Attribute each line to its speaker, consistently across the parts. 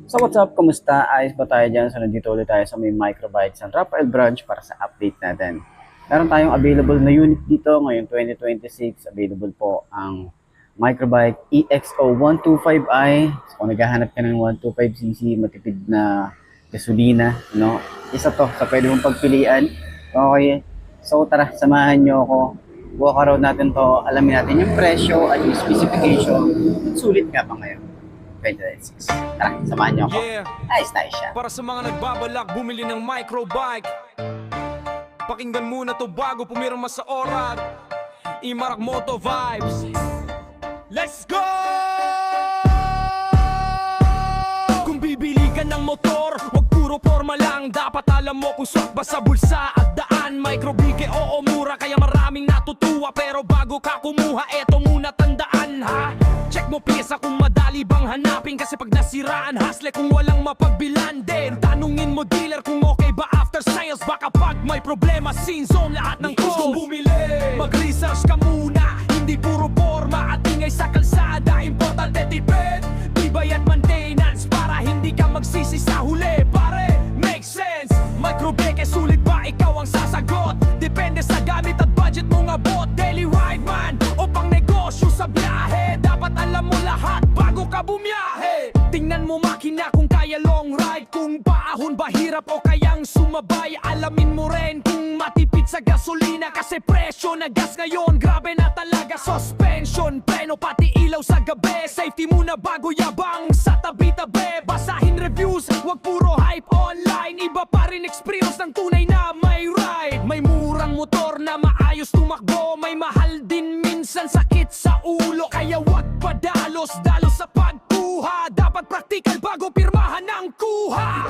Speaker 1: So what's up? Kumusta? Ayos ba tayo dyan? So nandito ulit tayo sa may microbikes ng Rafael Branch para sa update natin. Meron tayong available na unit dito ngayong 2026. Available po ang microbike EXO125i. So kung naghahanap ka ng 125cc matipid na gasolina, no? Isa to sa pwede mong pagpilian. Okay. So tara, samahan nyo ako. Walk around natin to. Alamin natin yung presyo at yung specification. Sulit nga ba ngayon? 2026. Tara, samahan niyo ako. Nice siya.
Speaker 2: Para sa mga nagbabalak bumili ng microbike, pakinggan muna to bago pumirma sa orad. Imarak Moto Vibes. Let's go! Kung bibili ka ng motor, wag puro forma lang. Dapat alam mo kung swak ba sa bulsa at daan. Microbike, oo mura kaya maraming natutuwa. Pero bago ka kumuha, eto muna tandaan ha. Check mo pyesa kung madali bang hanapin. Kasi pag nasiraan, hasle kung walang mapagbilan din. Tanungin mo dealer kung okay ba after sales. Baka pag may problema, scene zone lahat ng calls. Kung bumili, mag-research ka muna. Hindi puro forma at ingay sa kalsada. Importante tipid, tibay at maintenance. Para hindi ka magsisi sa huli. Pare, make sense. Microbike, sulit ba ikaw ang sasagot? Depende sa gamit at budget mong abot. Daily ride man o pang negosyo sa biyahe. Dapat alam mo lahat bago ka bumiyahe. Tingnan mo makina kung kaya long ride. Kung paahon ba hirap o kayang sumabay. Alamin mo rin kung matipid sa gasolina. Kasi presyo na gas ngayon grabe na talaga. Suspension, preno pati ilaw sa gabi. Safety muna bago yabang sa tabi-tabi. Basahin reviews, wag puro hype online. Iba pa rin experience ng tunay na may ride. May murang motor na maayos tumakbo. May mahal din minsan sakit sa ulo. Kaya wag padalos sa pagkuha. Dapat practical bago pirmahan ng kuha.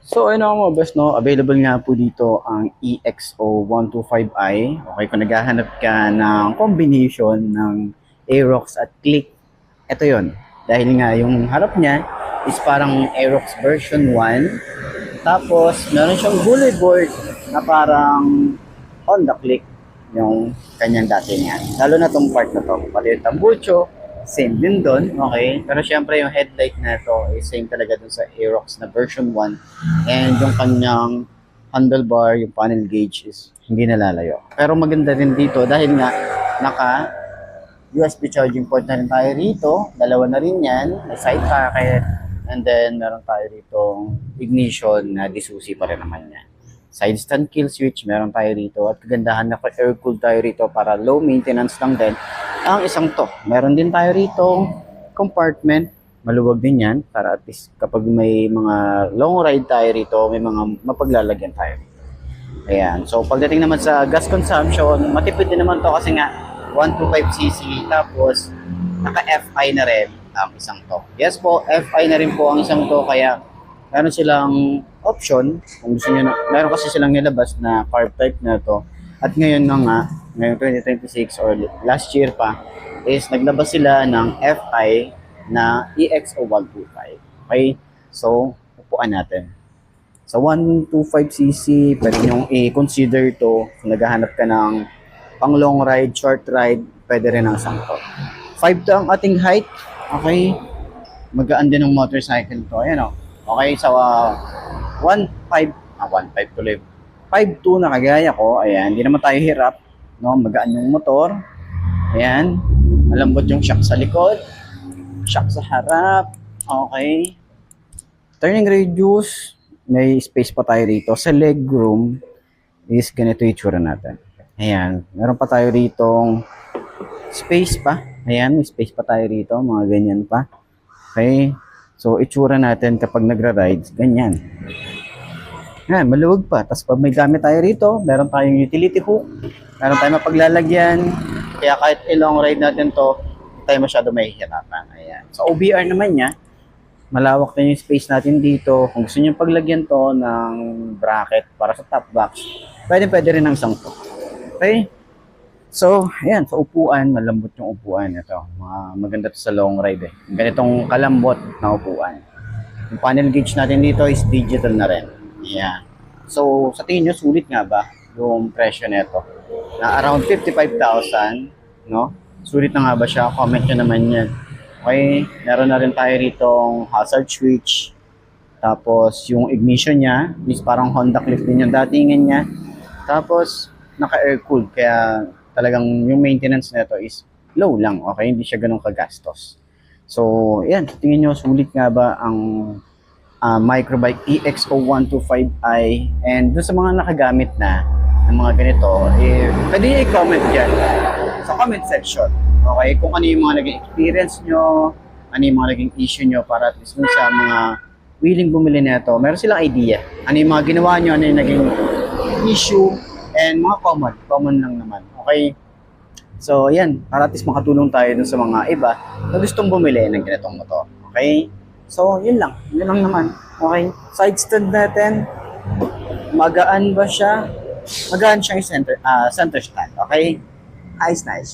Speaker 1: So ayun ako mga boss, no? Available nga po dito ang EXO125i. Okay, kung naghahanap ka ng combination ng Aerox at Click, ito yon. Dahil nga yung harap niya is parang Aerox version 1. Tapos meron siyang bully board na parang Honda Click yung kanyang dati niya. Lalo na tong part na to. Pati yung tambucho, same din doon, okay? Pero syempre yung headlight na ito is same talaga dun sa Aerox na version 1. And yung kanyang handlebar, yung panel gauge is hindi nalalayo. Pero maganda rin dito dahil nga naka USB charging port na rin tayo rito. Dalawa na rin yan. May side pocket. And then meron tayo rito ignition na disusi pa rin naman yan. Side stand kill switch, meron tayo rito. At kagandahan na air cool tayo rito para low maintenance lang din. Ang isang to, meron din tayo rito compartment. Maluwag din yan para at least kapag may mga long ride tayo rito, may mga mapaglalagyan tayo rito. Ayan. So pagdating naman sa gas consumption, matipid din naman to kasi nga 125cc. Tapos naka-FI na rin ang isang to. Yes po, FI na rin po ang isang to. Kaya meron silang option kung gusto nyo na, meron kasi silang nilabas na carb type na to. At ngayon na nga, ngayong 2026 or last year pa, is naglabas sila ng FI na EXO125. Okay? So, upuan natin. Sa 125cc, pwede nyo i-consider to kung naghahanap ka ng pang long ride, short ride, pwede rin ang isang to. 5 to ang ating height. Okay? Magaan din ng motorcycle to. Ayan o. Okay, so 1.5 tuloy. 5.2 na kagaya ko. Ayan, hindi naman tayo hirap, no? Magaan yung motor. Ayan, malambot yung shock sa likod, shock sa harap. Okay. Turning radius, may space pa tayo rito. Sa legroom is ganito yung itsura natin. Ayan, meron pa tayo rito space pa. Ayan, may space pa tayo rito, mga ganyan pa. Okay. So, itsura natin kapag nagra-ride, ganyan. Yan, maluwag pa. Tapos pag may gamit tayo rito, meron tayong utility hook, meron tayong mapaglalagyan. Kaya kahit i-long ride natin to, hindi tayo masyado mahihirapan. Ayan. Sa OBR naman niya, malawak na yung space natin dito. Kung gusto nyo paglagyan to ng bracket para sa top box, pwede rin ang isang to. Okay? So, ayan, sa upuan, malambot yung upuan. Ito, maganda to sa long ride eh. Ganitong kalambot na upuan. Yung panel gauge natin dito is digital na rin. Ayan. So, sa tingin nyo, sulit nga ba yung presyo nito? Na around 55,000, no? Sulit na nga ba siya? Comment nyo naman yan. Okay, meron na rin tayo ritong hazard switch. Tapos yung ignition niya is parang Honda Click din yung datingan niya. Tapos naka-air cooled kaya talagang yung maintenance nito is low lang, okay? Hindi siya ganun kagastos. So, yan, tingin nyo sulit nga ba ang Microbike EX0125i, and dun sa mga nakagamit na ng mga ganito, pwede nyo i-comment dyan sa comment section. Okay, kung ano yung mga naging experience nyo, ano yung mga naging issue nyo, para at least dun sa mga willing bumili nito, meron silang idea. Ano yung mga ginawa nyo, ano yung naging issue, and mga common lang naman. Okay, so yan, para at least makatulong tayo dun sa mga iba na gustong bumili ng ganitong motor. Okay, so yun lang naman. Okay, side stand natin, magaan ba siya? Magaan siyang center stand. Okay, nice.